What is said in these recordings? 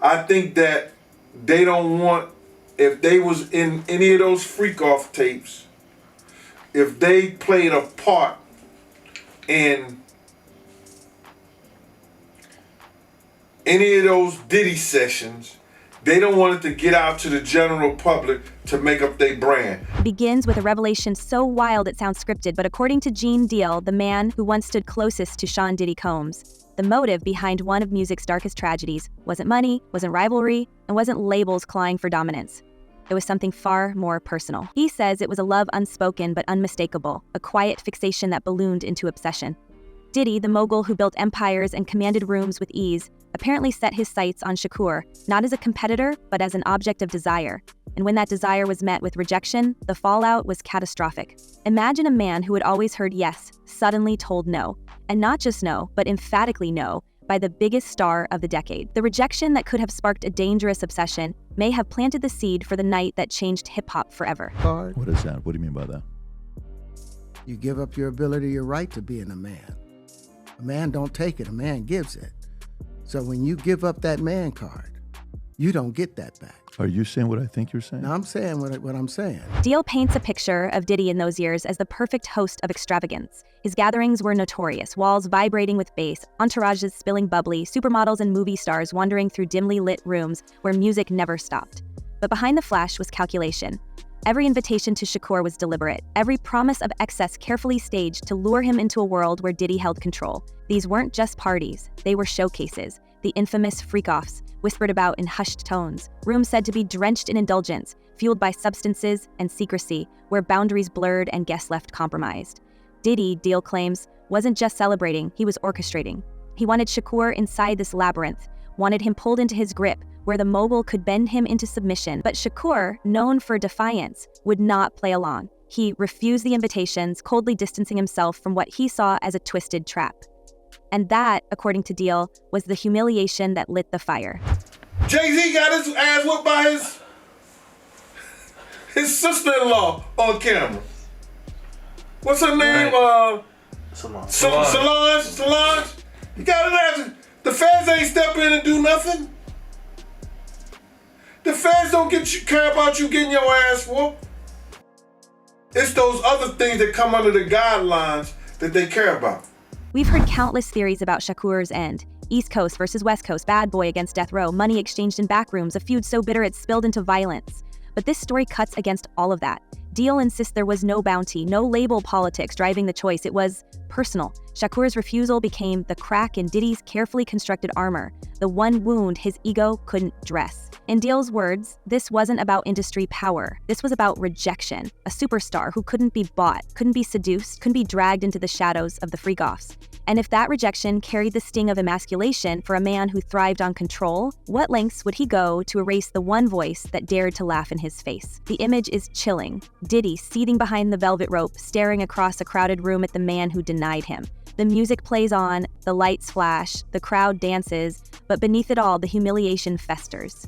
I think that they don't want, if they was in any of those freak-off tapes, if they played a part in any of those Diddy sessions, they don't want it to get out to the general public to make up their brand. Begins with a revelation so wild it sounds scripted, but according to Gene Deal, the man who once stood closest to Sean Diddy Combs, the motive behind one of music's darkest tragedies wasn't money, wasn't rivalry, and wasn't labels clawing for dominance. It was something far more personal. He says it was a love unspoken but unmistakable, a quiet fixation that ballooned into obsession. Diddy, the mogul who built empires and commanded rooms with ease, apparently set his sights on Shakur, not as a competitor, but as an object of desire. And when that desire was met with rejection, the fallout was catastrophic. Imagine a man who had always heard yes, suddenly told no. And not just no, but emphatically no, by the biggest star of the decade. The rejection that could have sparked a dangerous obsession may have planted the seed for the night that changed hip-hop forever. What is that? What do you mean by that? You give up your ability, your right to being a man. A man don't take it, a man gives it. So when you give up that man card, you don't get that back. Are you saying what I think you're saying? No, I'm saying what I'm saying. Deal paints a picture of Diddy in those years as the perfect host of extravagance. His gatherings were notorious, walls vibrating with bass, entourages spilling bubbly, supermodels and movie stars wandering through dimly lit rooms where music never stopped. But behind the flash was calculation. Every invitation to Shakur was deliberate, every promise of excess carefully staged to lure him into a world where Diddy held control. These weren't just parties, they were showcases, the infamous freakoffs, whispered about in hushed tones, rooms said to be drenched in indulgence, fueled by substances and secrecy, where boundaries blurred and guests left compromised. Diddy, Deal claims, wasn't just celebrating, he was orchestrating. He wanted Shakur inside this labyrinth, wanted him pulled into his grip, where the mogul could bend him into submission. But Shakur, known for defiance, would not play along. He refused the invitations, coldly distancing himself from what he saw as a twisted trap. And that, according to Deal, was the humiliation that lit the fire. Jay-Z got his ass whooped by his sister-in-law on camera. What's her name? Right. Solange. You got his ass. The feds ain't step in and do nothing. The feds don't care about you getting your ass whooped. It's those other things that come under the guidelines that they care about. We've heard countless theories about Shakur's end. East Coast versus West Coast, bad boy against death row, money exchanged in back rooms, a feud so bitter it spilled into violence. But this story cuts against all of that. Deal insists there was no bounty, no label politics driving the choice. It was personal. Shakur's refusal became the crack in Diddy's carefully constructed armor, the one wound his ego couldn't dress. In Deal's words, this wasn't about industry power. This was about rejection, a superstar who couldn't be bought, couldn't be seduced, couldn't be dragged into the shadows of the freakoffs. And if that rejection carried the sting of emasculation for a man who thrived on control, what lengths would he go to erase the one voice that dared to laugh in his face? The image is chilling. Diddy seething behind the velvet rope, staring across a crowded room at the man who denied him. The music plays on, the lights flash, the crowd dances, but beneath it all, the humiliation festers.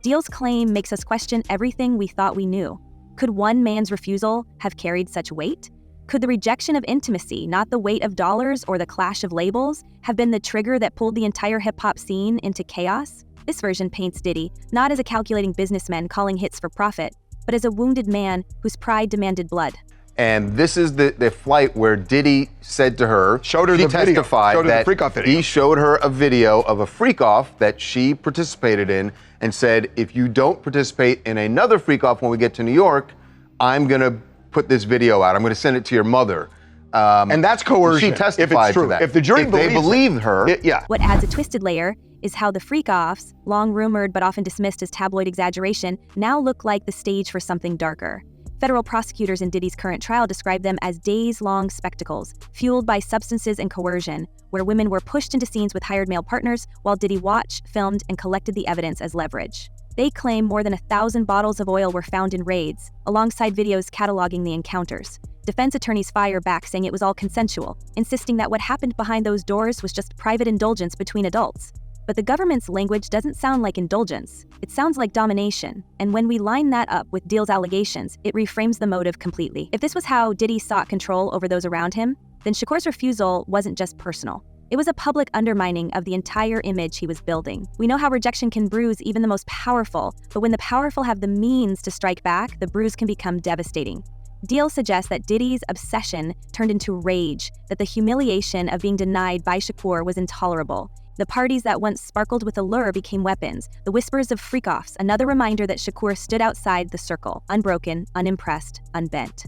Deal's claim makes us question everything we thought we knew. Could one man's refusal have carried such weight? Could the rejection of intimacy, not the weight of dollars or the clash of labels, have been the trigger that pulled the entire hip-hop scene into chaos? This version paints Diddy not as a calculating businessman calling hits for profit, but as a wounded man whose pride demanded blood. And this is the flight where Diddy said to her, she testified that he showed her a video of a freak-off that she participated in and said, if you don't participate in another freak-off when we get to New York, I'm going to put this video out. I'm going to send it to your mother. And that's coercion. She testified to that. If the jury believed her. What adds a twisted layer is how the freak-offs, long rumored but often dismissed as tabloid exaggeration, now look like the stage for something darker. Federal prosecutors in Diddy's current trial describe them as days-long spectacles, fueled by substances and coercion, where women were pushed into scenes with hired male partners while Diddy watched, filmed, and collected the evidence as leverage. They claim more than 1,000 bottles of oil were found in raids, alongside videos cataloging the encounters. Defense attorneys fire back, saying it was all consensual, insisting that what happened behind those doors was just private indulgence between adults. But the government's language doesn't sound like indulgence. It sounds like domination. And when we line that up with Deal's allegations, it reframes the motive completely. If this was how Diddy sought control over those around him, then Shakur's refusal wasn't just personal. It was a public undermining of the entire image he was building. We know how rejection can bruise even the most powerful, but when the powerful have the means to strike back, the bruise can become devastating. Deal suggests that Diddy's obsession turned into rage, that the humiliation of being denied by Shakur was intolerable. The parties that once sparkled with allure became weapons, the whispers of freakoffs, another reminder that Shakur stood outside the circle, unbroken, unimpressed, unbent.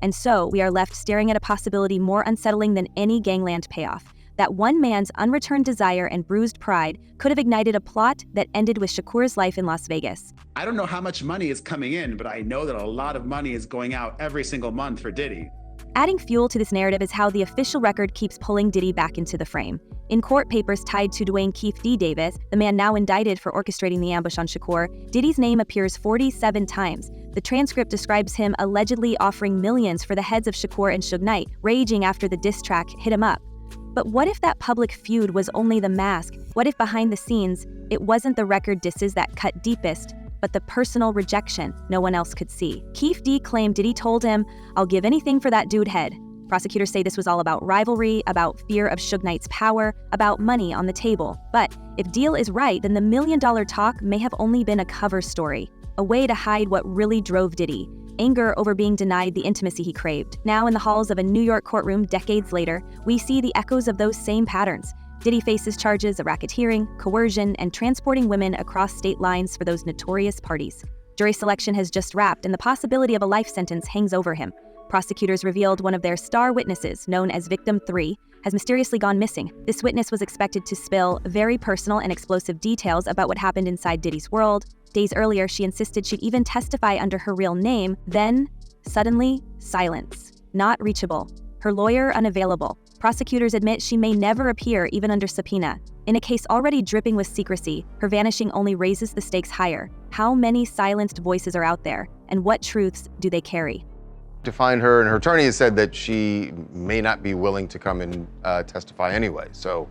And so, we are left staring at a possibility more unsettling than any gangland payoff. That one man's unreturned desire and bruised pride could have ignited a plot that ended with Shakur's life in Las Vegas. I don't know how much money is coming in, but I know that a lot of money is going out every single month for Diddy. Adding fuel to this narrative is how the official record keeps pulling Diddy back into the frame. In court papers tied to Dwayne Keefe D. Davis, the man now indicted for orchestrating the ambush on Shakur, Diddy's name appears 47 times. The transcript describes him allegedly offering millions for the heads of Shakur and Suge Knight, raging after the diss track hit him up. But what if that public feud was only the mask? What if behind the scenes, it wasn't the record disses that cut deepest, but the personal rejection no one else could see? Keefe D claimed Diddy told him, "I'll give anything for that dude head." Prosecutors say this was all about rivalry, about fear of Suge Knight's power, about money on the table. But if Deal is right, then the $1 million talk may have only been a cover story, a way to hide what really drove Diddy. Anger over being denied the intimacy he craved. Now in the halls of a New York courtroom decades later, we see the echoes of those same patterns. Diddy faces charges of racketeering, coercion, and transporting women across state lines for those notorious parties. Jury selection has just wrapped, and the possibility of a life sentence hangs over him. Prosecutors revealed one of their star witnesses, known as Victim 3, has mysteriously gone missing. This witness was expected to spill very personal and explosive details about what happened inside Diddy's world. Days earlier, she insisted she'd even testify under her real name. Then, suddenly, silence. Not reachable. Her lawyer unavailable. Prosecutors admit she may never appear even under subpoena. In a case already dripping with secrecy, her vanishing only raises the stakes higher. How many silenced voices are out there, and what truths do they carry? To find her, and her attorney has said that she may not be willing to come and testify anyway. So,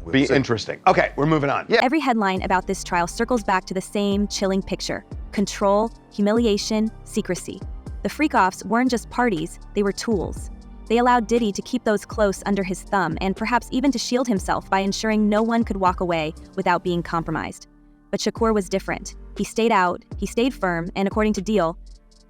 we'll be see. interesting. Okay, we're moving on. Yeah. Every headline about this trial circles back to the same chilling picture: control, humiliation, secrecy. The freakoffs weren't just parties, they were tools. They allowed Diddy to keep those close under his thumb and perhaps even to shield himself by ensuring no one could walk away without being compromised. But Shakur was different. He stayed out, he stayed firm, and according to Deal,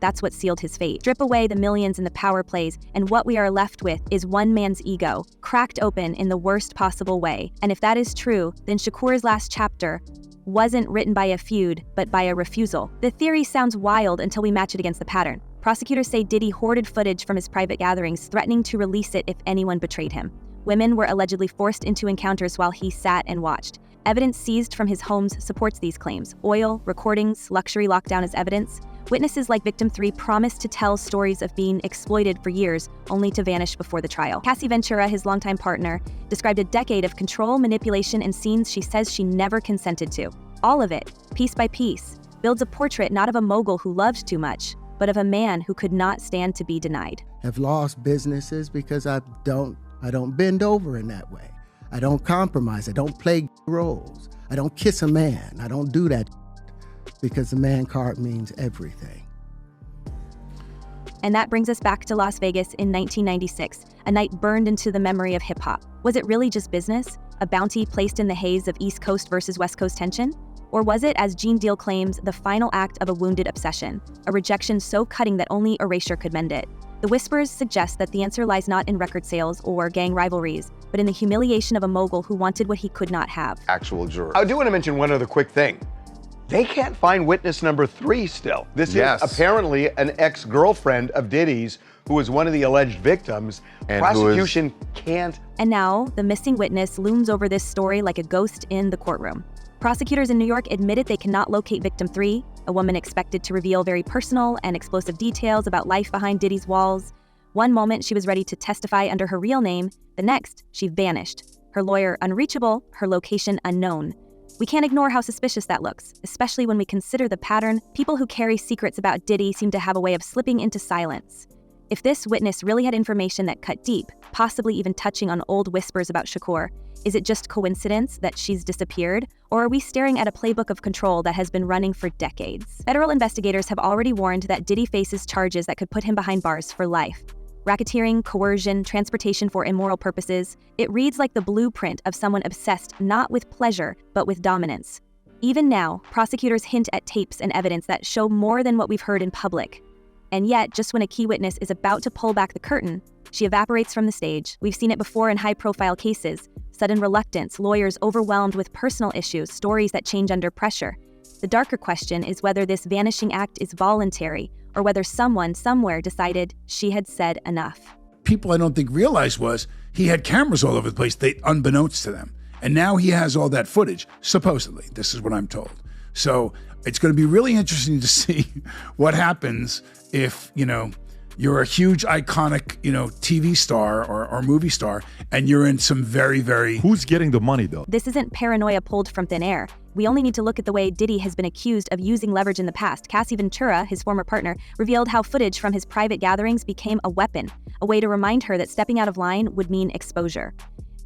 that's what sealed his fate. Strip away the millions and the power plays, and what we are left with is one man's ego, cracked open in the worst possible way. And if that is true, then Shakur's last chapter wasn't written by a feud, but by a refusal. The theory sounds wild until we match it against the pattern. Prosecutors say Diddy hoarded footage from his private gatherings, threatening to release it if anyone betrayed him. Women were allegedly forced into encounters while he sat and watched. Evidence seized from his homes supports these claims. Oil, recordings, luxury lockdown as evidence. Witnesses like Victim 3 promised to tell stories of being exploited for years, only to vanish before the trial. Cassie Ventura, his longtime partner, described a decade of control, manipulation, and scenes she says she never consented to. All of it, piece by piece, builds a portrait not of a mogul who loved too much, but of a man who could not stand to be denied. Have lost businesses because I don't bend over in that way. I don't compromise. I don't play roles. I don't kiss a man. I don't do that because the man card means everything. And that brings us back to Las Vegas in 1996, a night burned into the memory of hip-hop. Was it really just business? A bounty placed in the haze of East Coast versus West Coast tension? Or was it, as Gene Deal claims, the final act of a wounded obsession, a rejection so cutting that only erasure could mend it? The whispers suggest that the answer lies not in record sales or gang rivalries, but in the humiliation of a mogul who wanted what he could not have. Actual juror. I do want to mention one other quick thing. They can't find witness number 3 still. This Yes. is apparently an ex-girlfriend of Diddy's who was one of the alleged victims. And Prosecution can't. And now, the missing witness looms over this story like a ghost in the courtroom. Prosecutors in New York admitted they cannot locate Victim 3, a woman expected to reveal very personal and explosive details about life behind Diddy's walls. One moment she was ready to testify under her real name, the next, she vanished. Her lawyer unreachable, her location unknown. We can't ignore how suspicious that looks, especially when we consider the pattern. People who carry secrets about Diddy seem to have a way of slipping into silence. If this witness really had information that cut deep, possibly even touching on old whispers about Shakur, is it just coincidence that she's disappeared? Or are we staring at a playbook of control that has been running for decades? Federal investigators have already warned that Diddy faces charges that could put him behind bars for life. Racketeering, coercion, transportation for immoral purposes. It reads like the blueprint of someone obsessed not with pleasure, but with dominance. Even now, prosecutors hint at tapes and evidence that show more than what we've heard in public. And yet, just when a key witness is about to pull back the curtain, she evaporates from the stage. We've seen it before in high-profile cases. Sudden reluctance, lawyers overwhelmed with personal issues, stories that change under pressure. The darker question is whether this vanishing act is voluntary, or whether someone somewhere decided she had said enough. People I don't think realized was he had cameras all over the place, unbeknownst to them. And now he has all that footage, supposedly. This is what I'm told. So it's going to be really interesting to see what happens if, you're a huge, iconic, TV star or movie star, and you're in some very, very... Who's getting the money, though? This isn't paranoia pulled from thin air. We only need to look at the way Diddy has been accused of using leverage in the past. Cassie Ventura, his former partner, revealed how footage from his private gatherings became a weapon, a way to remind her that stepping out of line would mean exposure.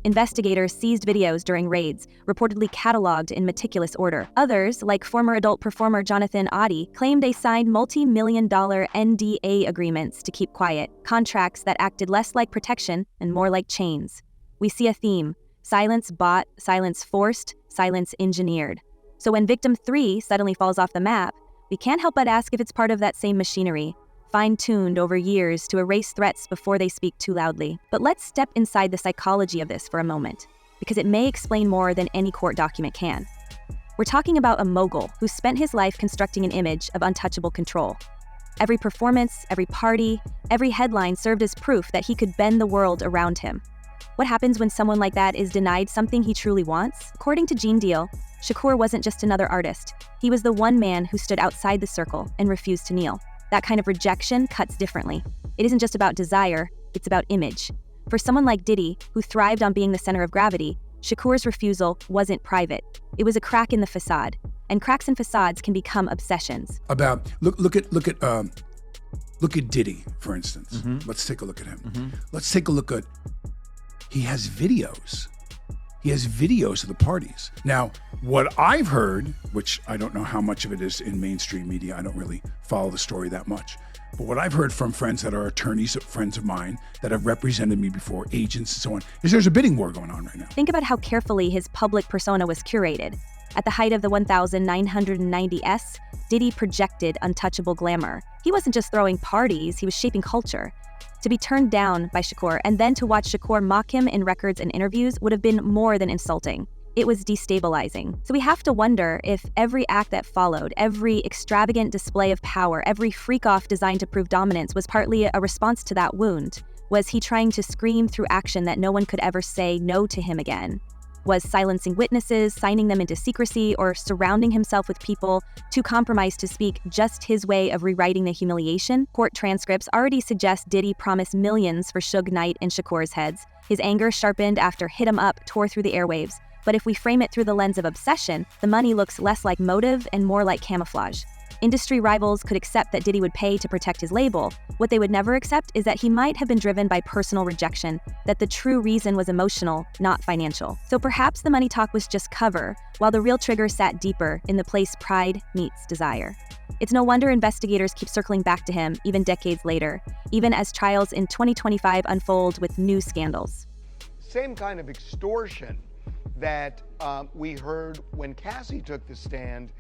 Investigators seized videos during raids, reportedly cataloged in meticulous order. Others, like former adult performer Jonathan Oddie, claimed they signed multi-million-dollar NDA agreements to keep quiet, contracts that acted less like protection and more like chains. We see a theme: silence bought, silence forced, silence engineered. So when victim 3 suddenly falls off the map, we can't help but ask if it's part of that same machinery, fine-tuned over years to erase threats before they speak too loudly. But let's step inside the psychology of this for a moment, because it may explain more than any court document can. We're talking about a mogul who spent his life constructing an image of untouchable control. Every performance, every party, every headline served as proof that he could bend the world around him. What happens when someone like that is denied something he truly wants? According to Gene Deal, Shakur wasn't just another artist. He was the one man who stood outside the circle and refused to kneel. That kind of rejection cuts differently. It isn't just about desire, it's about image. For someone like Diddy, who thrived on being the center of gravity, Shakur's refusal wasn't private. It was a crack in the facade, and cracks in facades can become obsessions. Look at Diddy, for instance. Mm-hmm. Let's take a look at him. Mm-hmm. Let's take a look at, he has videos. He has videos of the parties. Now, what I've heard, which I don't know how much of it is in mainstream media, I don't really follow the story that much, but what I've heard from friends that are attorneys, friends of mine that have represented me before, agents and so on, is there's a bidding war going on right now. Think about how carefully his public persona was curated. At the height of the 1990s, Diddy projected untouchable glamour. He wasn't just throwing parties, he was shaping culture. To be turned down by Shakur and then to watch Shakur mock him in records and interviews would have been more than insulting. It was destabilizing. So we have to wonder if every act that followed, every extravagant display of power, every freak-off designed to prove dominance was partly a response to that wound. Was he trying to scream through action that no one could ever say no to him again? Was silencing witnesses, signing them into secrecy, or surrounding himself with people too compromised to speak just his way of rewriting the humiliation? Court transcripts already suggest Diddy promised millions for Suge Knight and Shakur's heads. His anger sharpened after Hit 'Em Up tore through the airwaves. But if we frame it through the lens of obsession, the money looks less like motive and more like camouflage. Industry rivals could accept that Diddy would pay to protect his label. What they would never accept is that he might have been driven by personal rejection, that the true reason was emotional, not financial. So perhaps the money talk was just cover, while the real trigger sat deeper in the place pride meets desire. It's no wonder investigators keep circling back to him even decades later, even as trials in 2025 unfold with new scandals. Same kind of extortion that we heard when Cassie took the stand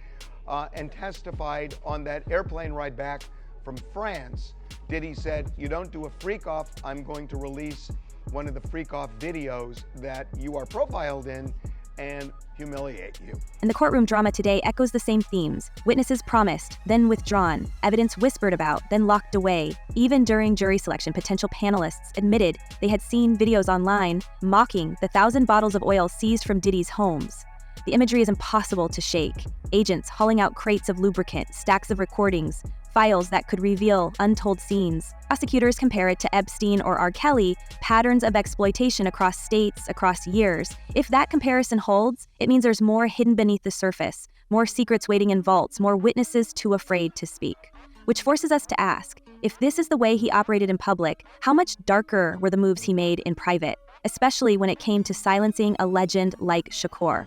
and testified on that airplane ride back from France. Diddy said, "You don't do a freak off, I'm going to release one of the freak off videos that you are profiled in and humiliate you." And the courtroom drama today echoes the same themes. Witnesses promised, then withdrawn. Evidence whispered about, then locked away. Even during jury selection, potential panelists admitted they had seen videos online mocking the 1,000 bottles of oil seized from Diddy's homes. The imagery is impossible to shake. Agents hauling out crates of lubricant, stacks of recordings, files that could reveal untold scenes. Prosecutors compare it to Epstein or R. Kelly, patterns of exploitation across states, across years. If that comparison holds, it means there's more hidden beneath the surface, more secrets waiting in vaults, more witnesses too afraid to speak. Which forces us to ask, if this is the way he operated in public, how much darker were the moves he made in private, especially when it came to silencing a legend like Shakur?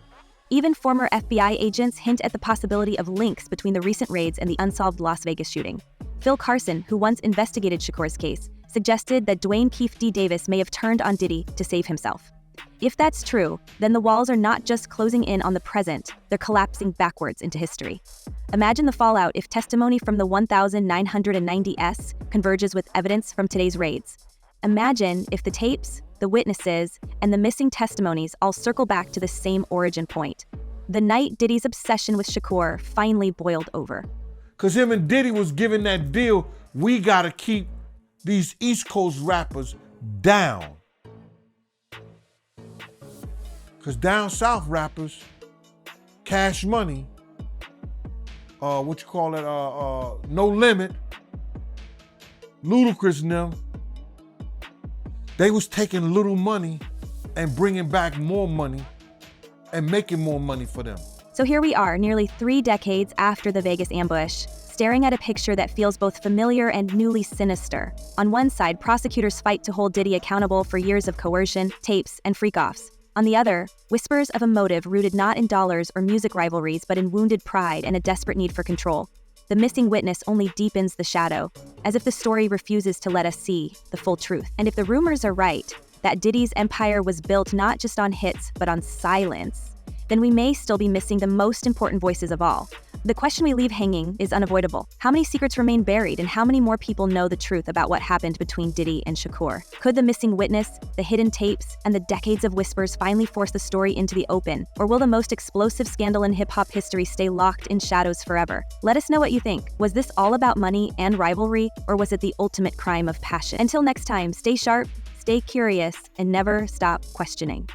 Even former FBI agents hint at the possibility of links between the recent raids and the unsolved Las Vegas shooting. Phil Carson, who once investigated Shakur's case, suggested that Dwayne Keefe D. Davis may have turned on Diddy to save himself. If that's true, then the walls are not just closing in on the present, they're collapsing backwards into history. Imagine the fallout if testimony from the 1990s converges with evidence from today's raids. Imagine if the tapes, the witnesses, and the missing testimonies all circle back to the same origin point. The night Diddy's obsession with Shakur finally boiled over. Because him and Diddy was given that deal, we got to keep these East Coast rappers down. Because down south rappers, Cash Money, No Limit, Ludacris and them, they was taking little money and bringing back more money and making more money for them. So here we are, nearly 3 decades after the Vegas ambush, staring at a picture that feels both familiar and newly sinister. On one side, prosecutors fight to hold Diddy accountable for years of coercion, tapes, and freakoffs. On the other, whispers of a motive rooted not in dollars or music rivalries, but in wounded pride and a desperate need for control. The missing witness only deepens the shadow, as if the story refuses to let us see the full truth. And if the rumors are right, that Diddy's empire was built not just on hits, but on silence, then we may still be missing the most important voices of all. The question we leave hanging is unavoidable. How many secrets remain buried, and how many more people know the truth about what happened between Diddy and Shakur? Could the missing witness, the hidden tapes, and the decades of whispers finally force the story into the open? Or will the most explosive scandal in hip-hop history stay locked in shadows forever? Let us know what you think. Was this all about money and rivalry, or was it the ultimate crime of passion? Until next time, stay sharp, stay curious, and never stop questioning.